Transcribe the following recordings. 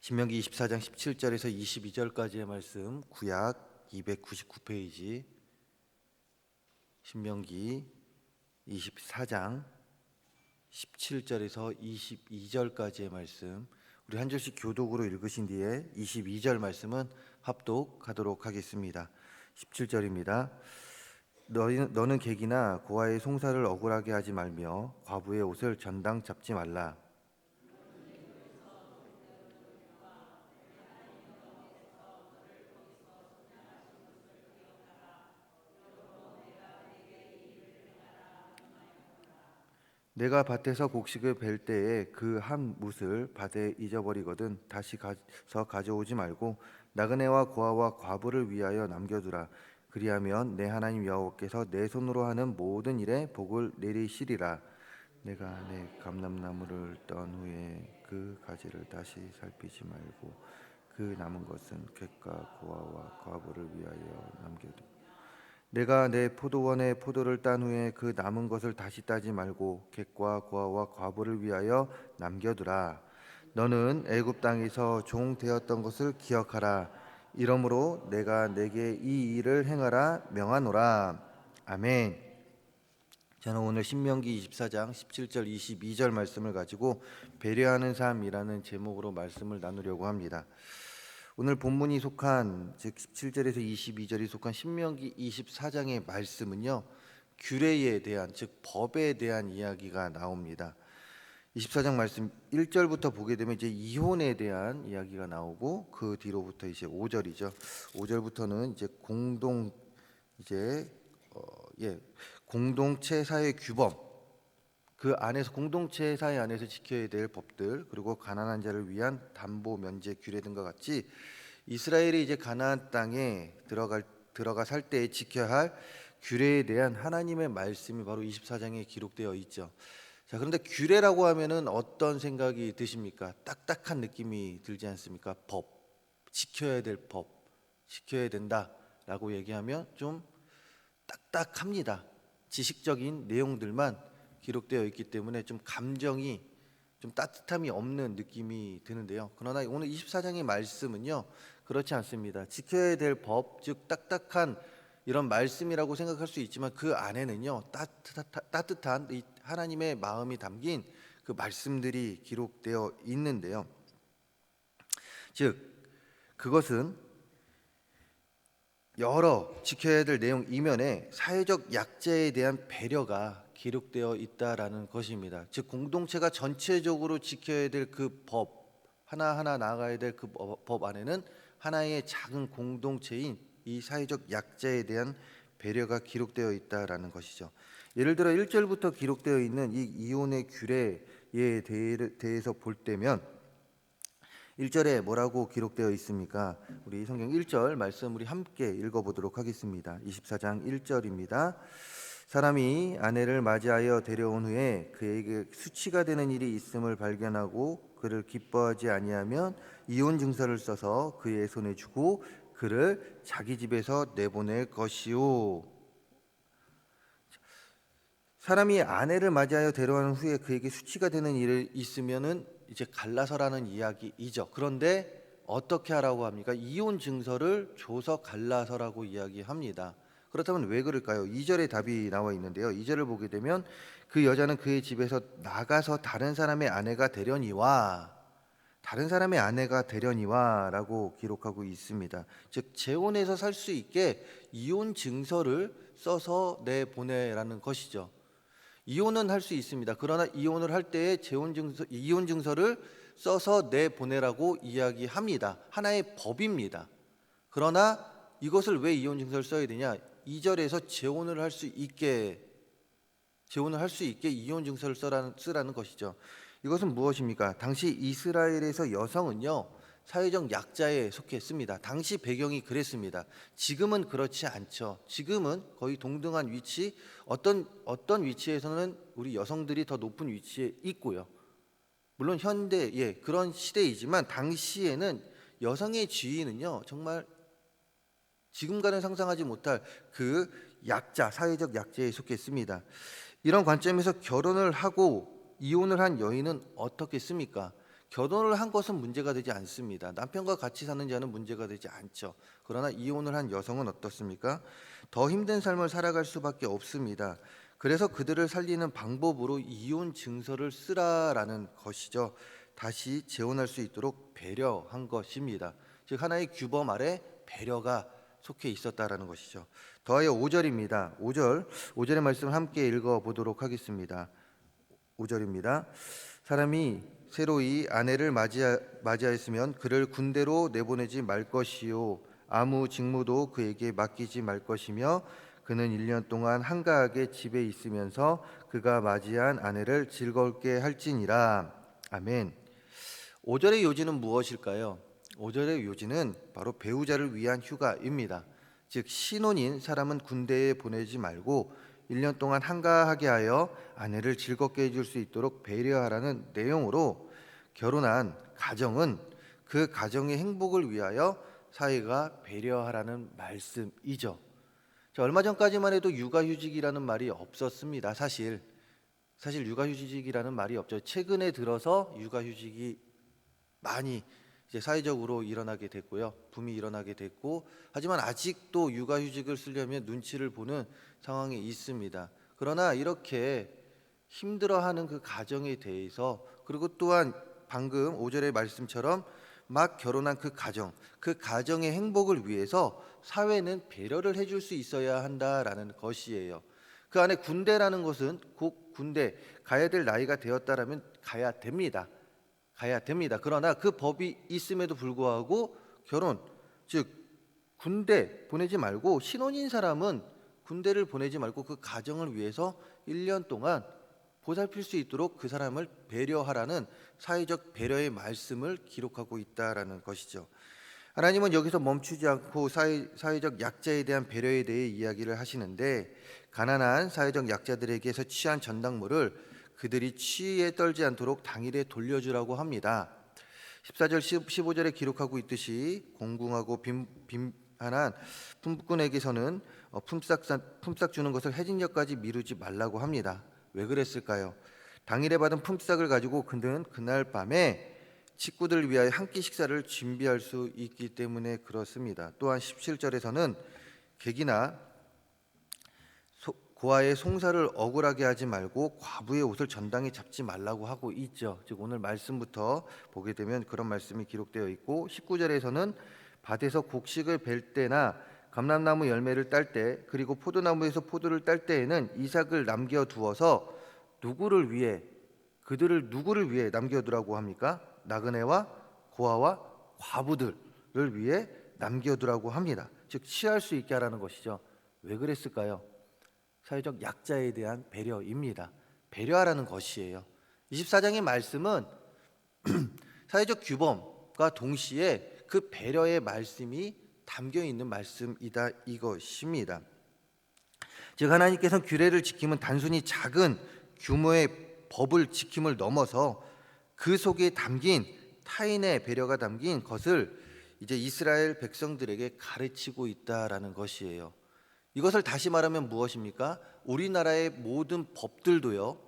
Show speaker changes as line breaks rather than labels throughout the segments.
신명기 24장 17절에서 22절까지의 말씀, 구약 299페이지. 신명기 24장 17절에서 22절까지의 말씀, 우리 한 절씩 교독으로 읽으신 뒤에 22절 말씀은 합독하도록 하겠습니다. 17절입니다. 너는 객이나 고아의 송사를 억울하게 하지 말며 과부의 옷을 전당 잡지 말라. 내가 밭에서 곡식을 벨 때에 그 한 뭇을 밭에 잊어버리거든 다시 가서 가져오지 말고 나그네와 고아와 과부를 위하여 남겨두라. 그리하면 내 하나님 여호와께서 내 손으로 하는 모든 일에 복을 내리시리라. 내가 내 감람나무를 떤 후에 그 가지를 다시 살피지 말고 그 남은 것은 객과 고아와 과부를 위하여 남겨두라. 내가 내 포도원의 포도를 딴 후에 그 남은 것을 다시 따지 말고 객과 고아와 과부를 위하여 남겨두라. 너는 애굽 땅에서 종 되었던 것을 기억하라. 이러므로 내가 내게 이 일을 행하라 명하노라. 아멘. 저는 오늘 신명기 24장 17절 22절 말씀을 가지고 배려하는 삶이라는 제목으로 말씀을 나누려고 합니다. 오늘 본문이 속한, 즉 17절에서 22절이 속한 신명기 24장의 말씀은요, 규례에 대한, 즉 법에 대한 이야기가 나옵니다. 24장 말씀 1절부터 보게 되면 이제 이혼에 대한 이야기가 나오고, 그 뒤로부터 이제 5절이죠. 5절부터는 이제 공동체 사회 규범, 그 안에서 공동체 사회 안에서 지켜야 될 법들, 그리고 가난한 자를 위한 담보 면제 규례 등과 같이 이스라엘이 이제 가나안 땅에 들어가 살 때에 지켜야 할 규례에 대한 하나님의 말씀이 바로 24장에 기록되어 있죠. 자, 그런데 규례라고 하면은 어떤 생각이 드십니까? 딱딱한 느낌이 들지 않습니까? 법, 지켜야 될 법, 지켜야 된다라고 얘기하면 좀 딱딱합니다. 지식적인 내용들만 기록되어 있기 때문에 좀 감정이, 좀 따뜻함이 없는 느낌이 드는데요. 그러나 오늘 24장의 말씀은요, 그렇지 않습니다. 지켜야 될 법, 즉 딱딱한 이런 말씀이라고 생각할 수 있지만 그 안에는요, 따뜻한 이 하나님의 마음이 담긴 그 말씀들이 기록되어 있는데요. 즉 그것은 여러 지켜야 될 내용 이면에 사회적 약자에 대한 배려가 기록되어 있다라는 것입니다. 즉 공동체가 전체적으로 지켜야 될 그 법, 하나하나 나아가야 될 그 법 안에는 하나의 작은 공동체인 이 사회적 약자에 대한 배려가 기록되어 있다라는 것이죠. 예를 들어 1절부터 기록되어 있는 이 이혼의 규례에 대해서 볼 때면 1절에 뭐라고 기록되어 있습니까? 우리 성경 1절 말씀 우리 함께 읽어보도록 하겠습니다. 24장 1절입니다. 사람이 아내를 맞이하여 데려온 후에 그에게 수치가 되는 일이 있음을 발견하고 그를 기뻐하지 아니하면 이혼 증서를 써서 그의 손에 주고 그를 자기 집에서 내보낼 것이요. 사람이 아내를 맞이하여 데려온 후에 그에게 수치가 되는 일이 있으면은 이제 갈라서라는 이야기이죠. 그런데 어떻게 하라고 합니까? 이혼 증서를 줘서 갈라서라고 이야기합니다. 그렇다면 왜 그럴까요? 2절에 답이 나와 있는데요. 2절을 보게 되면 그 여자는 그의 집에서 나가서 다른 사람의 아내가 되려니와 라고 기록하고 있습니다. 즉 재혼해서 살 수 있게 이혼 증서를 써서 내보내라는 것이죠. 이혼은 할 수 있습니다. 그러나 이혼을 할 때에 이혼 증서를 써서 내보내라고 이야기합니다. 하나의 법입니다. 그러나 이것을 왜 이혼 증서를 써야 되냐? 2절에서 재혼을 할 수 있게 이혼 증서를 쓰라는 것이죠. 이것은 무엇입니까? 당시 이스라엘에서 여성은요, 사회적 약자에 속했습니다. 당시 배경이 그랬습니다. 지금은 그렇지 않죠. 지금은 거의 동등한 위치, 어떤 위치에서는 우리 여성들이 더 높은 위치에 있고요. 물론 현대의 그런 시대이지만 당시에는 여성의 지위는요, 정말 지금과는 상상하지 못할 그 약자, 사회적 약자에 속했습니다. 이런 관점에서 결혼을 하고 이혼을 한 여인은 어떻겠습니까? 결혼을 한 것은 문제가 되지 않습니다. 남편과 같이 사는 자는 문제가 되지 않죠. 그러나 이혼을 한 여성은 어떻습니까? 더 힘든 삶을 살아갈 수밖에 없습니다. 그래서 그들을 살리는 방법으로 이혼 증서를 쓰라라는 것이죠. 다시 재혼할 수 있도록 배려한 것입니다. 즉 하나의 규범 아래 배려가 속해 있었다라는 것이죠. 더하여 5절입니다. 5절의 말씀을 함께 읽어 보도록 하겠습니다. 5절입니다. 사람이 새로이 아내를 맞이하였으면 그를 군대로 내보내지 말 것이요 아무 직무도 그에게 맡기지 말 것이며 그는 1년 동안 한가하게 집에 있으면서 그가 맞이한 아내를 즐겁게 할지니라. 아멘. 5절의 요지는 무엇일까요? 5절의 요지는 바로 배우자를 위한 휴가입니다. 즉 신혼인 사람은 군대에 보내지 말고 1년 동안 한가하게 하여 아내를 즐겁게 해줄 수 있도록 배려하라는 내용으로 결혼한 가정은 그 가정의 행복을 위하여 사회가 배려하라는 말씀이죠. 얼마 전까지만 해도 육아휴직이라는 말이 없었습니다. 사실 육아휴직이라는 말이 없죠. 최근에 들어서 육아휴직이 많이 이제 사회적으로 일어나게 됐고요. 붐이 일어나게 됐고, 하지만 아직도 육아휴직을 쓰려면 눈치를 보는 상황에 있습니다. 그러나 이렇게 힘들어하는 그 가정에 대해서, 그리고 또한 방금 5절의 말씀처럼 막 결혼한 그 가정의 행복을 위해서 사회는 배려를 해줄 수 있어야 한다라는 것이에요. 그 안에 군대라는 것은 곧 군대 가야 될 나이가 되었다라면 가야 됩니다. 그러나 그 법이 있음에도 불구하고 결혼, 즉 군대 보내지 말고 신혼인 사람은 군대를 보내지 말고 그 가정을 위해서 1년 동안 보살필 수 있도록 그 사람을 배려하라는 사회적 배려의 말씀을 기록하고 있다라는 것이죠. 하나님은 여기서 멈추지 않고 사회적 약자에 대한 배려에 대해 이야기를 하시는데, 가난한 사회적 약자들에게서 취한 전당물을 그들이 취에 떨지 않도록 당일에 돌려주라고 합니다. 14절 15절에 기록하고 있듯이 공궁하고 빈한한 품꾼에게서는 품삯 주는 것을 해진녘까지 미루지 말라고 합니다. 왜 그랬을까요? 당일에 받은 품삯을 가지고 그는 그날 밤에 식구들을 위하여 한 끼 식사를 준비할 수 있기 때문에 그렇습니다. 또한 17절에서는 객이나 고아의 송사를 억울하게 하지 말고 과부의 옷을 전당에 잡지 말라고 하고 있죠. 즉 오늘 말씀부터 보게 되면 그런 말씀이 기록되어 있고, 19절에서는 밭에서 곡식을 벨 때나 감람나무 열매를 딸 때, 그리고 포도나무에서 포도를 딸 때에는 이삭을 남겨두어서 그들을 누구를 위해 남겨두라고 합니까? 나그네와 고아와 과부들을 위해 남겨두라고 합니다. 즉 취할 수 있게 하라는 것이죠. 왜 그랬을까요? 사회적 약자에 대한 배려입니다. 배려하라는 것이에요. 24장의 말씀은 사회적 규범과 동시에 그 배려의 말씀이 담겨 있는 말씀이다 이것입니다. 즉 하나님께서는 규례를 지킴은 단순히 작은 규모의 법을 지킴을 넘어서 그 속에 담긴 타인의 배려가 담긴 것을 이제 이스라엘 백성들에게 가르치고 있다라는 것이에요. 이것을 다시 말하면 무엇입니까? 우리나라의 모든 법들도요,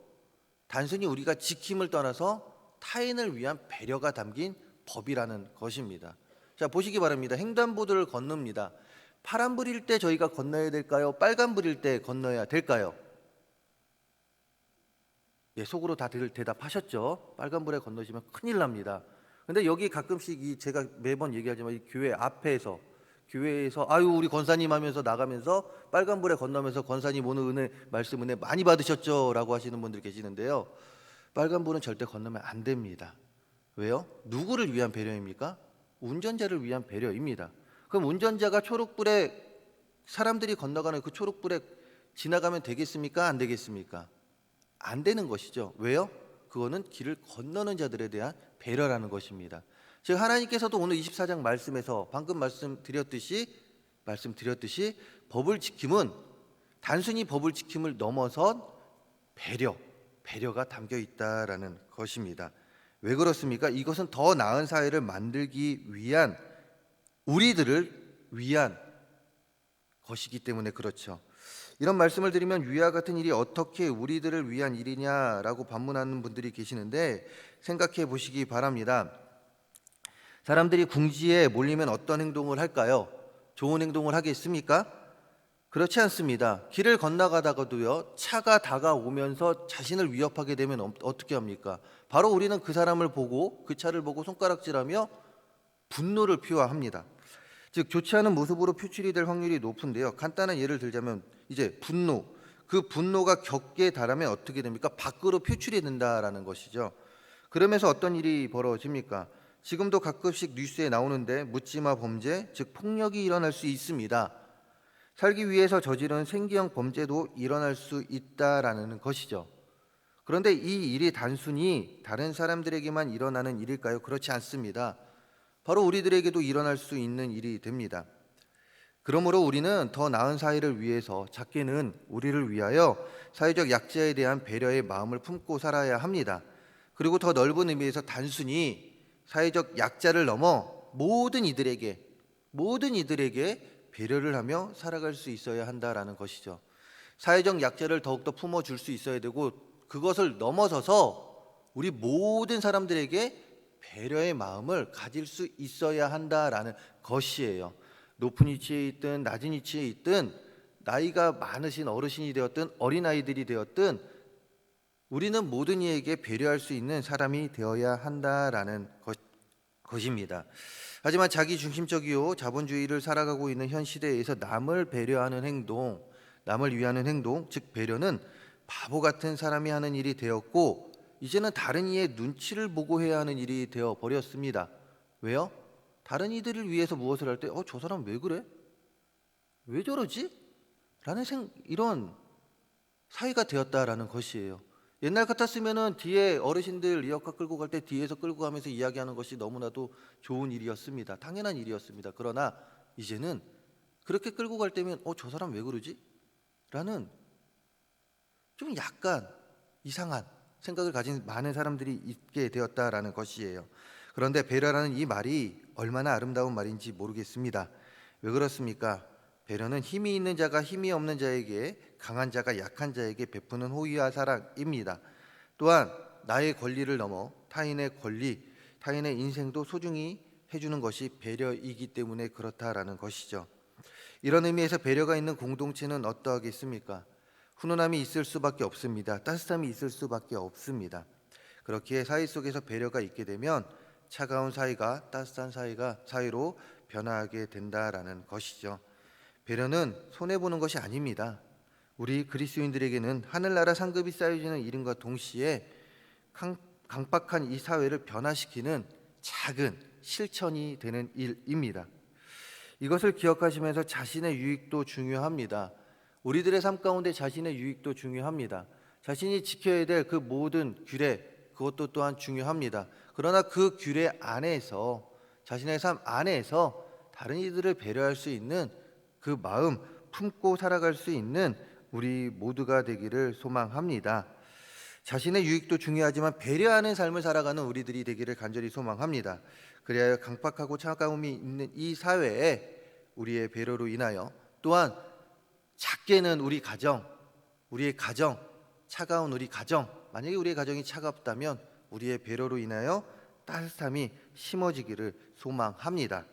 단순히 우리가 지킴을 떠나서 타인을 위한 배려가 담긴 법이라는 것입니다. 자, 보시기 바랍니다. 횡단보도를 건넙니다. 파란불일 때 저희가 건너야 될까요? 빨간불일 때 건너야 될까요? 예, 속으로 다들 대답하셨죠? 빨간불에 건너시면 큰일 납니다. 근데 여기 가끔씩 제가 매번 얘기하지만 이 교회에서 아유 우리 권사님 하면서 나가면서 빨간불에 건너면서 권사님 오늘 말씀 은혜 많이 받으셨죠? 라고 하시는 분들 계시는데요. 빨간불은 절대 건너면 안 됩니다. 왜요? 누구를 위한 배려입니까? 운전자를 위한 배려입니다. 그럼 운전자가 초록불에 사람들이 건너가는 그 초록불에 지나가면 되겠습니까? 안 되겠습니까? 안 되는 것이죠. 왜요? 그거는 길을 건너는 자들에 대한 배려라는 것입니다. 즉 하나님께서도 오늘 24장 말씀에서 방금 말씀드렸듯이 법을 지킴은 단순히 법을 지킴을 넘어선 배려가 담겨 있다라는 것입니다. 왜 그렇습니까? 이것은 더 나은 사회를 만들기 위한 우리들을 위한 것이기 때문에 그렇죠. 이런 말씀을 드리면 위와 같은 일이 어떻게 우리들을 위한 일이냐라고 반문하는 분들이 계시는데 생각해 보시기 바랍니다. 사람들이 궁지에 몰리면 어떤 행동을 할까요? 좋은 행동을 하겠습니까? 그렇지 않습니다. 길을 건너가다가도요, 차가 다가오면서 자신을 위협하게 되면 어떻게 합니까? 바로 우리는 그 사람을 보고, 그 차를 보고 손가락질하며 분노를 표합니다. 즉 좋지 않은 모습으로 표출이 될 확률이 높은데요. 간단한 예를 들자면 이제 분노, 그 분노가 격계에 달하면 어떻게 됩니까? 밖으로 표출이 된다라는 것이죠. 그러면서 어떤 일이 벌어집니까? 지금도 가끔씩 뉴스에 나오는데 묻지마 범죄, 즉 폭력이 일어날 수 있습니다. 살기 위해서 저지른 생계형 범죄도 일어날 수 있다라는 것이죠. 그런데 이 일이 단순히 다른 사람들에게만 일어나는 일일까요? 그렇지 않습니다. 바로 우리들에게도 일어날 수 있는 일이 됩니다. 그러므로 우리는 더 나은 사회를 위해서, 작게는 우리를 위하여 사회적 약자에 대한 배려의 마음을 품고 살아야 합니다. 그리고 더 넓은 의미에서 단순히 사회적 약자를 넘어 모든 이들에게 배려를 하며 살아갈 수 있어야 한다라는 것이죠. 사회적 약자를 더욱더 품어줄 수 있어야 되고, 그것을 넘어서서 우리 모든 사람들에게 배려의 마음을 가질 수 있어야 한다라는 것이에요. 높은 위치에 있든 낮은 위치에 있든, 나이가 많으신 어르신이 되었든 어린아이들이 되었든 우리는 모든 이에게 배려할 수 있는 사람이 되어야 한다라는 것입니다. 하지만 자기 중심적이요 자본주의를 살아가고 있는 현 시대에서 남을 배려하는 행동, 남을 위하는 행동, 즉 배려는 바보 같은 사람이 하는 일이 되었고, 이제는 다른 이의 눈치를 보고 해야 하는 일이 되어 버렸습니다. 왜요? 다른 이들을 위해서 무엇을 할 때 저 사람 왜 그래? 왜 저러지? 라는 이런 사회가 되었다라는 것이에요. 옛날 같았으면은 뒤에 어르신들 리어카 끌고 갈 때 뒤에서 끌고 가면서 이야기하는 것이 너무나도 좋은 일이었습니다. 당연한 일이었습니다. 그러나 이제는 그렇게 끌고 갈 때면 저 사람 왜 그러지? 라는 좀 약간 이상한 생각을 가진 많은 사람들이 있게 되었다라는 것이에요. 그런데 배려라는 이 말이 얼마나 아름다운 말인지 모르겠습니다. 왜 그렇습니까? 배려는 힘이 있는 자가 힘이 없는 자에게, 강한 자가 약한 자에게 베푸는 호의와 사랑입니다. 또한 나의 권리를 넘어 타인의 권리, 타인의 인생도 소중히 해주는 것이 배려이기 때문에 그렇다라는 것이죠. 이런 의미에서 배려가 있는 공동체는 어떠하겠습니까? 훈훈함이 있을 수밖에 없습니다. 따뜻함이 있을 수밖에 없습니다. 그렇기에 사회 속에서 배려가 있게 되면 차가운 사이가 따뜻한 사이로 변화하게 된다라는 것이죠. 배려는 손해보는 것이 아닙니다. 우리 그리스도인들에게는 하늘나라 상급이 쌓여지는 일임과 동시에 강박한 이 사회를 변화시키는 작은 실천이 되는 일입니다. 이것을 기억하시면서 자신의 유익도 중요합니다. 우리들의 삶 가운데 자신의 유익도 중요합니다. 자신이 지켜야 될 그 모든 규례, 그것도 또한 중요합니다. 그러나 그 규례 안에서, 자신의 삶 안에서 다른 이들을 배려할 수 있는 그 마음 품고 살아갈 수 있는 우리 모두가 되기를 소망합니다. 자신의 유익도 중요하지만 배려하는 삶을 살아가는 우리들이 되기를 간절히 소망합니다. 그래야 강박하고 차가움이 있는 이 사회에 우리의 배려로 인하여, 또한 작게는 우리의 가정, 차가운 우리 가정, 만약에 우리의 가정이 차갑다면 우리의 배려로 인하여 따뜻함이 심어지기를 소망합니다.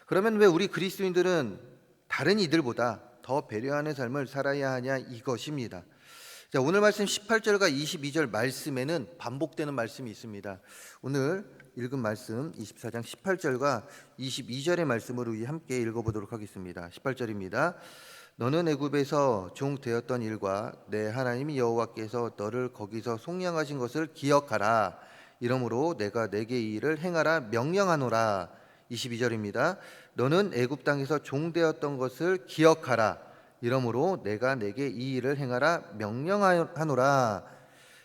그러면 왜 우리 그리스도인들은 다른 이들보다 더 배려하는 삶을 살아야 하냐, 이것입니다. 자, 오늘 말씀 18절과 22절 말씀에는 반복되는 말씀이 있습니다. 오늘 읽은 말씀 24장 18절과 22절의 말씀으로 함께 읽어보도록 하겠습니다. 18절입니다. 너는 애굽에서 종 되었던 일과 내 하나님 여호와께서 너를 거기서 속량하신 것을 기억하라. 이러므로 내가 내게 이 일을 행하라 명령하노라. 22절입니다. 너는 애굽 땅에서 종 되었던 것을 기억하라. 이러므로 내가 내게 이 일을 행하라 명령하노라.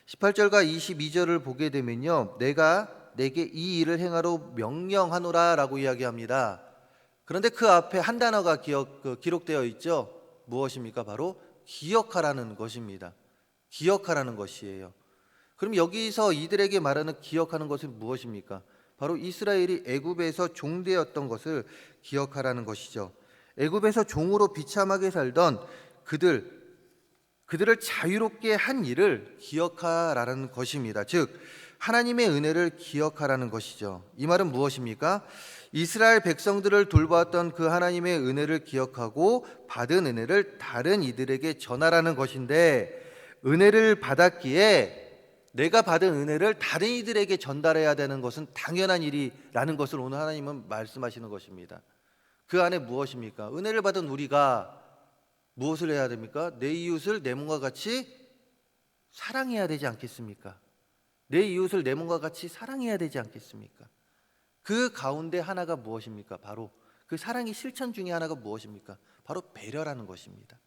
18절과 22절을 보게 되면요, 내가 내게 이 일을 행하라 명령하노라 라고 이야기합니다. 그런데 그 앞에 한 단어가 기록되어 있죠. 무엇입니까? 바로 기억하라는 것입니다. 기억하라는 것이에요. 그럼 여기서 이들에게 말하는 기억하는 것은 무엇입니까? 바로 이스라엘이 애굽에서 종되었던 것을 기억하라는 것이죠. 애굽에서 종으로 비참하게 살던 그들, 그들을 자유롭게 한 일을 기억하라는 것입니다. 즉 하나님의 은혜를 기억하라는 것이죠. 이 말은 무엇입니까? 이스라엘 백성들을 돌보았던 그 하나님의 은혜를 기억하고 받은 은혜를 다른 이들에게 전하라는 것인데, 은혜를 받았기에 내가 받은 은혜를 다른 이들에게 전달해야 되는 것은 당연한 일이라는 것을 오늘 하나님은 말씀하시는 것입니다. 그 안에 무엇입니까? 은혜를 받은 우리가 무엇을 해야 됩니까? 내 이웃을 내 몸과 같이 사랑해야 되지 않겠습니까? 내 이웃을 내 몸과 같이 사랑해야 되지 않겠습니까? 그 가운데 하나가 무엇입니까? 바로 그 사랑의 실천 중에 하나가 무엇입니까? 바로 배려라는 것입니다.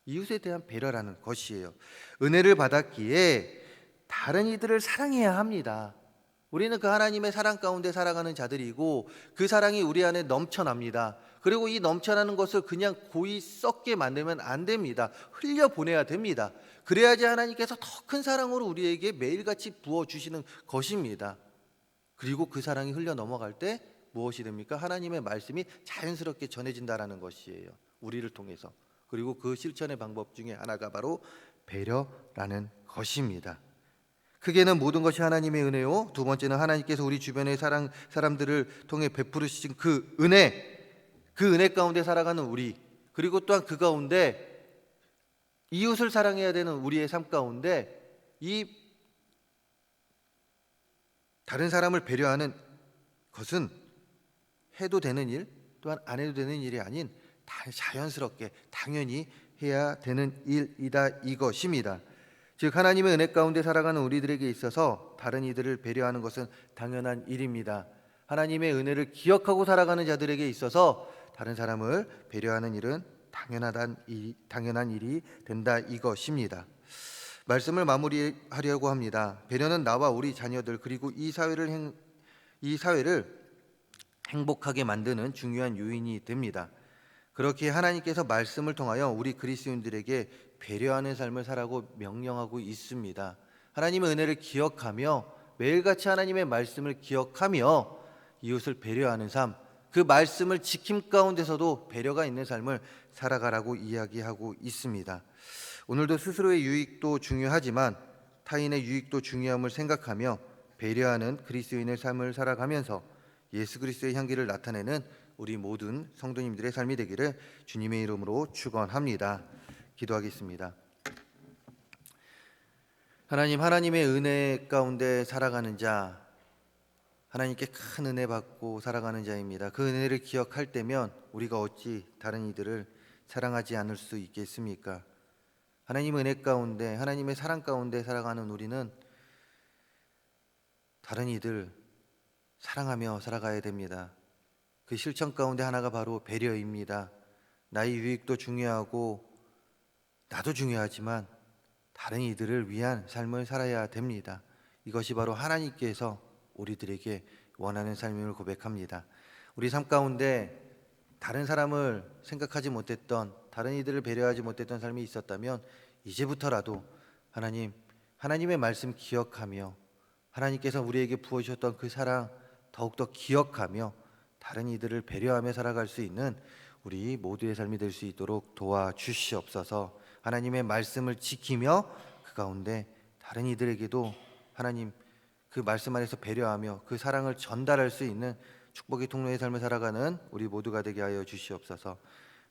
이웃에 대한 배려라는 것이에요. 은혜를 받았기에 다른 이들을 사랑해야 합니다. 우리는 그 하나님의 사랑 가운데 살아가는 자들이고 그 사랑이 우리 안에 넘쳐납니다. 그리고 이 넘쳐나는 것을 그냥 고이 썩게 만들면 안 됩니다. 흘려보내야 됩니다. 그래야지 하나님께서 더 큰 사랑으로 우리에게 매일같이 부어주시는 것입니다. 그리고 그 사랑이 흘려 넘어갈 때 무엇이 됩니까? 하나님의 말씀이 자연스럽게 전해진다라는 것이에요. 우리를 통해서. 그리고 그 실천의 방법 중에 하나가 바로 배려라는 것입니다. 크게는 모든 것이 하나님의 은혜요, 두 번째는 하나님께서 우리 주변의 사람들을 통해 베푸시신 그 은혜 가운데 살아가는 우리, 그리고 또한 그 가운데 이웃을 사랑해야 되는 우리의 삶 가운데 이 다른 사람을 배려하는 것은 해도 되는 일, 또한 안 해도 되는 일이 아닌 자연스럽게 당연히 해야 되는 일이다, 이것입니다. 즉 하나님의 은혜 가운데 살아가는 우리들에게 있어서 다른 이들을 배려하는 것은 당연한 일입니다. 하나님의 은혜를 기억하고 살아가는 자들에게 있어서 다른 사람을 배려하는 일은 당연한 일이 된다, 이것입니다. 말씀을 마무리하려고 합니다. 배려는 나와 우리 자녀들 그리고 이 사회를 행복하게 만드는 중요한 요인이 됩니다. 그렇게 하나님께서 말씀을 통하여 우리 그리스도인들에게 배려하는 삶을 살라고 명령하고 있습니다. 하나님의 은혜를 기억하며 매일같이 하나님의 말씀을 기억하며 이웃을 배려하는 삶, 그 말씀을 지킴 가운데서도 배려가 있는 삶을 살아가라고 이야기하고 있습니다. 오늘도 스스로의 유익도 중요하지만 타인의 유익도 중요함을 생각하며 배려하는 그리스도인의 삶을 살아가면서 예수 그리스도의 향기를 나타내는 우리 모든 성도님들의 삶이 되기를 주님의 이름으로 축원합니다. 기도하겠습니다. 하나님의 은혜 가운데 살아가는 자, 하나님께 큰 은혜 받고 살아가는 자입니다. 그 은혜를 기억할 때면 우리가 어찌 다른 이들을 사랑하지 않을 수 있겠습니까? 하나님의 은혜 가운데, 하나님의 사랑 가운데 살아가는 우리는 다른 이들 사랑하며 살아가야 됩니다. 그 실천 가운데 하나가 바로 배려입니다. 나의 유익도 중요하고 나도 중요하지만 다른 이들을 위한 삶을 살아야 됩니다. 이것이 바로 하나님께서 우리들에게 원하는 삶임을 고백합니다. 우리 삶 가운데 다른 사람을 생각하지 못했던, 다른 이들을 배려하지 못했던 삶이 있었다면 이제부터라도 하나님의 말씀 기억하며 하나님께서 우리에게 부어주셨던 그 사랑 더욱더 기억하며 다른 이들을 배려하며 살아갈 수 있는 우리 모두의 삶이 될 수 있도록 도와주시옵소서. 하나님의 말씀을 지키며 그 가운데 다른 이들에게도 하나님 그 말씀 안에서 배려하며 그 사랑을 전달할 수 있는 축복의 통로의 삶을 살아가는 우리 모두가 되게 하여 주시옵소서.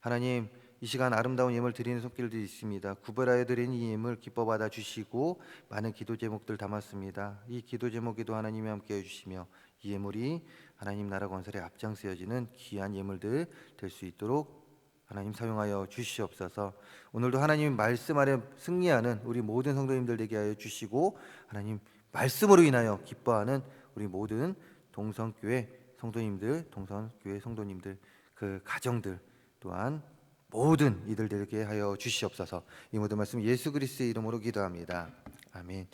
하나님, 이 시간 아름다운 예물 드리는 손길도 있습니다. 구별하여 드리는 이 예물 기뻐 받아 주시고 많은 기도 제목들 담았습니다. 이 기도 제목에도 하나님이 함께 해주시며 이 예물이 하나님 나라 건설에 앞장서어지는 귀한 예물들 될 수 있도록 하나님 사용하여 주시옵소서. 오늘도 하나님 말씀 아래 승리하는 우리 모든 성도님들 되게 하여 주시고 하나님 말씀으로 인하여 기뻐하는 우리 모든 동성교회 성도님들 그 가정들 또한 모든 이들 되게 하여 주시옵소서. 이 모든 말씀 예수 그리스도의 이름으로 기도합니다. 아멘.